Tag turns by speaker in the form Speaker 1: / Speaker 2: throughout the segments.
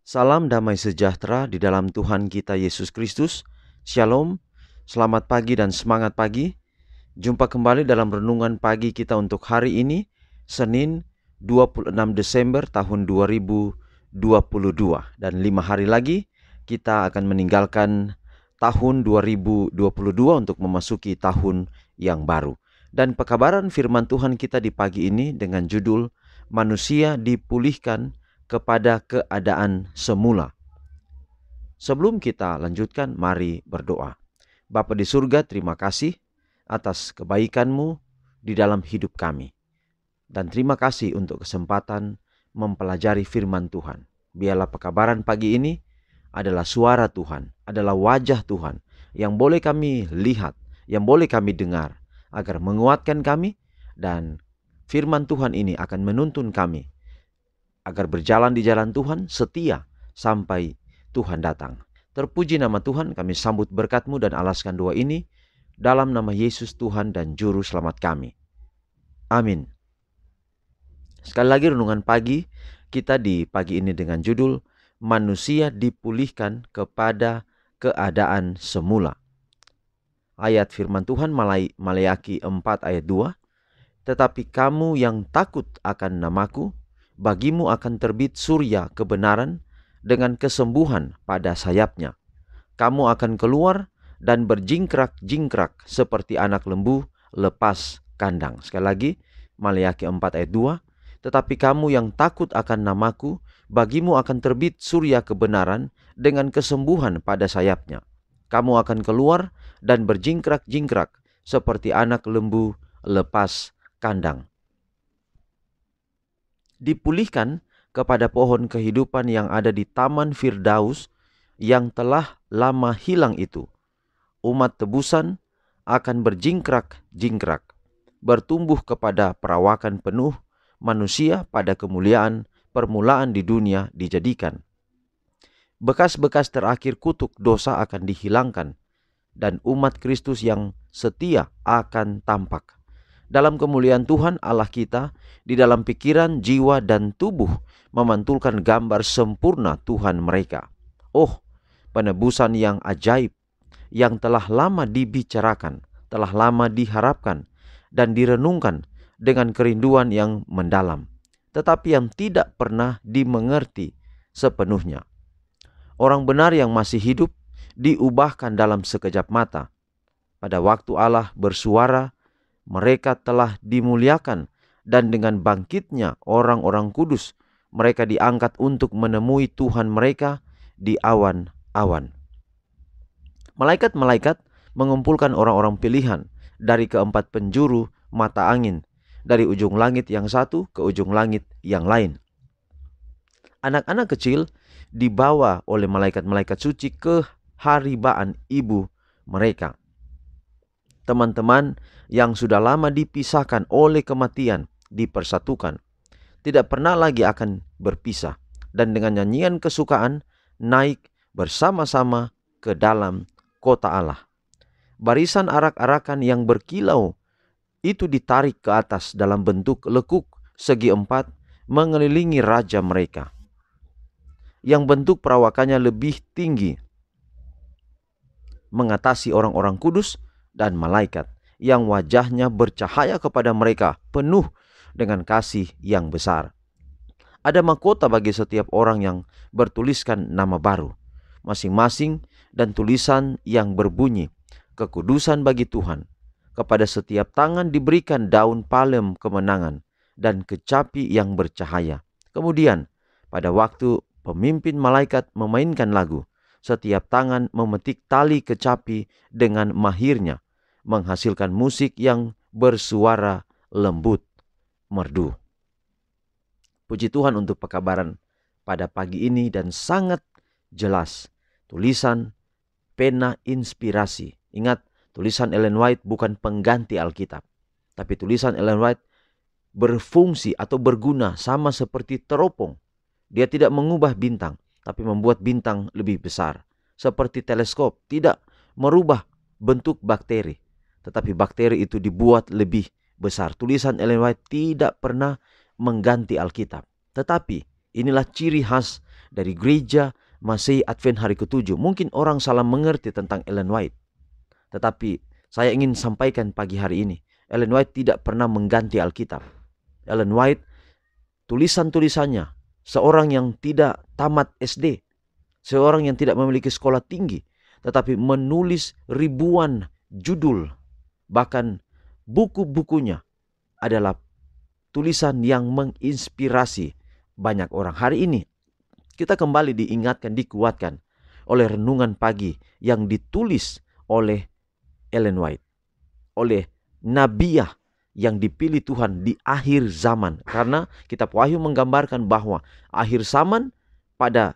Speaker 1: Salam damai sejahtera di dalam Tuhan kita Yesus Kristus. Shalom, selamat pagi dan semangat pagi. Jumpa kembali dalam renungan pagi kita untuk hari ini, Senin 26 Desember tahun 2022. Dan 5 hari lagi kita akan meninggalkan tahun 2022 untuk memasuki tahun yang baru. Dan pekabaran firman Tuhan kita di pagi ini dengan judul Manusia Dipulihkan kepada keadaan semula. Sebelum kita lanjutkan, mari berdoa. Bapa di surga, terima kasih atas kebaikan-Mu di dalam hidup kami. Dan terima kasih untuk kesempatan mempelajari firman Tuhan. Biarlah pekabaran pagi ini adalah suara Tuhan, adalah wajah Tuhan yang boleh kami lihat, yang boleh kami dengar, agar menguatkan kami, dan firman Tuhan ini akan menuntun kami agar berjalan di jalan Tuhan setia sampai Tuhan datang. Terpuji nama Tuhan, kami sambut berkat-Mu dan alaskan doa ini dalam nama Yesus Tuhan dan Juru Selamat kami. Amin. Sekali lagi renungan pagi kita di pagi ini dengan judul Manusia Dipulihkan kepada keadaan semula. Ayat firman Tuhan Maleakhi 4 ayat 2. Tetapi kamu yang takut akan namaku, bagimu akan terbit surya kebenaran dengan kesembuhan pada sayapnya. Kamu akan keluar dan berjingkrak-jingkrak seperti anak lembu lepas kandang. Sekali lagi, Maleakhi 4 ayat 2. Tetapi kamu yang takut akan namaku, bagimu akan terbit surya kebenaran dengan kesembuhan pada sayapnya. Kamu akan keluar dan berjingkrak-jingkrak seperti anak lembu lepas kandang. Dipulihkan kepada pohon kehidupan yang ada di Taman Firdaus yang telah lama hilang itu. Umat tebusan akan berjingkrak-jingkrak, bertumbuh kepada perawakan penuh manusia pada kemuliaan permulaan di dunia dijadikan. Bekas-bekas terakhir kutuk dosa akan dihilangkan, dan umat Kristus yang setia akan tampak. Dalam kemuliaan Tuhan Allah kita, di dalam pikiran, jiwa, dan tubuh memantulkan gambar sempurna Tuhan mereka. Oh, penebusan yang ajaib, yang telah lama dibicarakan, telah lama diharapkan, dan direnungkan dengan kerinduan yang mendalam, tetapi yang tidak pernah dimengerti sepenuhnya. Orang benar yang masih hidup diubahkan dalam sekejap mata. Pada waktu Allah bersuara, mereka telah dimuliakan, dan dengan bangkitnya orang-orang kudus, mereka diangkat untuk menemui Tuhan mereka di awan-awan. Malaikat-malaikat mengumpulkan orang-orang pilihan dari keempat penjuru mata angin, dari ujung langit yang satu ke ujung langit yang lain. Anak-anak kecil dibawa oleh malaikat-malaikat suci ke haribaan ibu mereka. Teman-teman yang sudah lama dipisahkan oleh kematian dipersatukan, tidak pernah lagi akan berpisah, dan dengan nyanyian kesukaan naik bersama-sama ke dalam kota Allah. Barisan arak-arakan yang berkilau itu ditarik ke atas dalam bentuk lekuk segi empat mengelilingi raja mereka, yang bentuk perawakannya lebih tinggi mengatasi orang-orang kudus dan malaikat, yang wajahnya bercahaya kepada mereka penuh dengan kasih yang besar. Ada mahkota bagi setiap orang yang bertuliskan nama baru masing-masing, dan tulisan yang berbunyi, kekudusan bagi Tuhan. Kepada setiap tangan diberikan daun palem kemenangan dan kecapi yang bercahaya. Kemudian pada waktu pemimpin malaikat memainkan lagu, setiap tangan memetik tali kecapi dengan mahirnya, menghasilkan musik yang bersuara lembut, merdu. Puji Tuhan untuk pekabaran pada pagi ini, dan sangat jelas tulisan pena inspirasi. Ingat, tulisan Ellen White bukan pengganti Alkitab, tapi tulisan Ellen White berfungsi atau berguna sama seperti teropong. Dia tidak mengubah bintang, tapi membuat bintang lebih besar. Seperti teleskop, tidak merubah bentuk bakteri, tetapi bakteri itu dibuat lebih besar. Tulisan Ellen White tidak pernah mengganti Alkitab, tetapi inilah ciri khas dari gereja Masehi Advent hari ke-7. Mungkin orang salah mengerti tentang Ellen White. Tetapi saya ingin sampaikan pagi hari ini, Ellen White tidak pernah mengganti Alkitab. Ellen White, tulisan-tulisannya, seorang yang tidak tamat SD, seorang yang tidak memiliki sekolah tinggi, tetapi menulis ribuan judul, bahkan buku-bukunya adalah tulisan yang menginspirasi banyak orang. Hari ini kita kembali diingatkan, dikuatkan oleh renungan pagi yang ditulis oleh Ellen White, oleh nabiah yang dipilih Tuhan di akhir zaman. Karena kitab Wahyu menggambarkan bahwa akhir zaman pada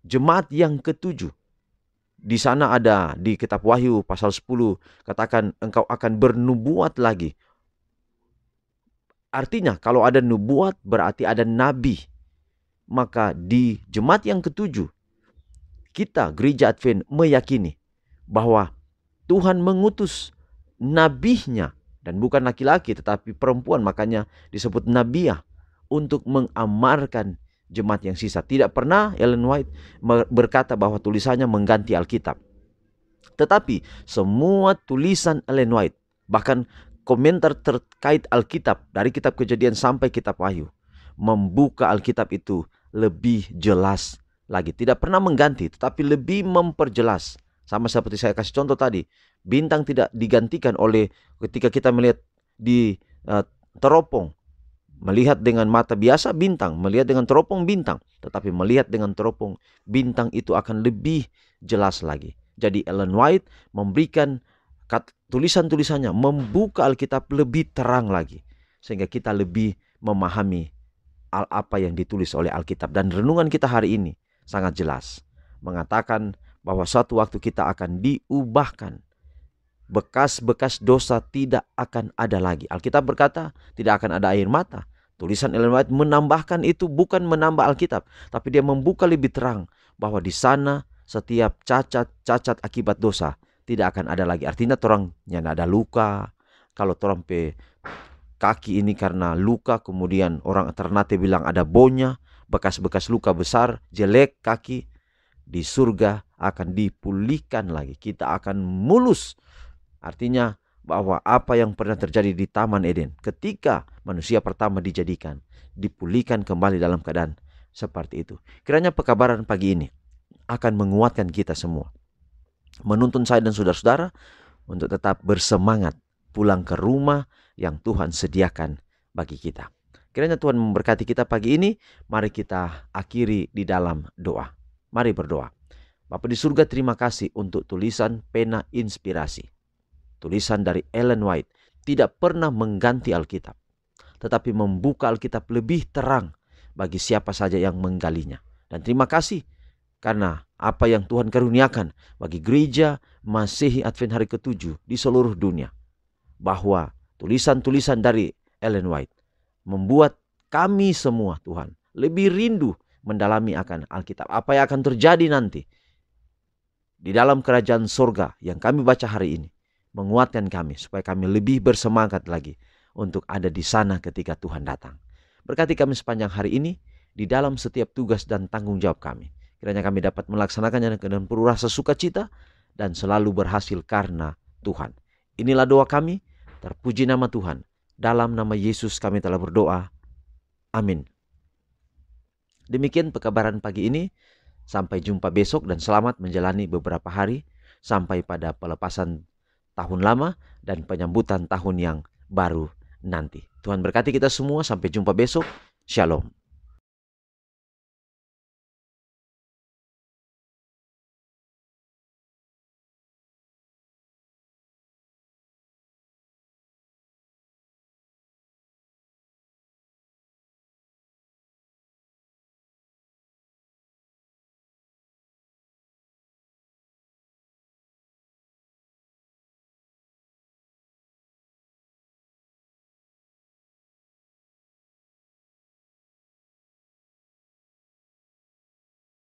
Speaker 1: jemaat yang ke-7. Di sana ada di kitab Wahyu pasal 10 katakan engkau akan bernubuat lagi. Artinya kalau ada nubuat berarti ada nabi. Maka di jemaat yang ke-7 kita gereja Advent meyakini bahwa Tuhan mengutus nabinya, dan bukan laki-laki tetapi perempuan, makanya disebut nabiah, untuk mengamarkan jemaat yang sisa. Tidak pernah Ellen White berkata bahwa tulisannya mengganti Alkitab. Tetapi semua tulisan Ellen White, bahkan komentar terkait Alkitab dari kitab Kejadian sampai kitab Wahyu, membuka Alkitab itu lebih jelas lagi. Tidak pernah mengganti, tetapi lebih memperjelas. Sama seperti saya kasih contoh tadi, bintang tidak digantikan oleh ketika kita melihat di teropong. Melihat dengan mata biasa bintang, melihat dengan teropong bintang. Tetapi melihat dengan teropong bintang itu akan lebih jelas lagi. Jadi Ellen White memberikan tulisan-tulisannya, membuka Alkitab lebih terang lagi. Sehingga kita lebih memahami apa yang ditulis oleh Alkitab. Dan renungan kita hari ini sangat jelas. Mengatakan bahwa suatu waktu kita akan diubahkan. Bekas-bekas dosa tidak akan ada lagi. Alkitab berkata tidak akan ada air mata. Tulisan Ellen White menambahkan itu, bukan menambah Alkitab, tapi dia membuka lebih terang bahwa di sana setiap cacat akibat dosa tidak akan ada lagi. Artinya orangnya ada luka. Kalau orang pe kaki ini karena luka, kemudian orang Ternate bilang ada bonya, bekas-bekas luka besar, jelek kaki, di surga akan dipulihkan lagi. Kita akan mulus. Artinya bahwa apa yang pernah terjadi di Taman Eden ketika manusia pertama dijadikan, dipulihkan kembali dalam keadaan seperti itu. Kiranya pekabaran pagi ini akan menguatkan kita semua, menuntun saya dan saudara-saudara untuk tetap bersemangat pulang ke rumah yang Tuhan sediakan bagi kita. Kiranya Tuhan memberkati kita pagi ini. Mari kita akhiri di dalam doa. Mari berdoa. Bapa di surga, terima kasih untuk tulisan pena inspirasi. Tulisan dari Ellen White tidak pernah mengganti Alkitab, tetapi membuka Alkitab lebih terang bagi siapa saja yang menggalinya. Dan terima kasih karena apa yang Tuhan karuniakan bagi gereja Masehi Advent hari ke-7 di seluruh dunia. Bahwa tulisan-tulisan dari Ellen White membuat kami semua, Tuhan, lebih rindu mendalami akan Alkitab. Apa yang akan terjadi nanti di dalam kerajaan surga yang kami baca hari ini, menguatkan kami supaya kami lebih bersemangat lagi untuk ada di sana ketika Tuhan datang. Berkati kami sepanjang hari ini di dalam setiap tugas dan tanggung jawab kami. Kiranya kami dapat melaksanakannya dengan penuh rasa sukacita dan selalu berhasil karena Tuhan. Inilah doa kami, terpuji nama Tuhan. Dalam nama Yesus kami telah berdoa. Amin. Demikian pekabaran pagi ini. Sampai jumpa besok dan selamat menjalani beberapa hari sampai pada pelepasan tahun lama dan penyambutan tahun yang baru nanti. Tuhan berkati kita semua. Sampai jumpa besok. Shalom.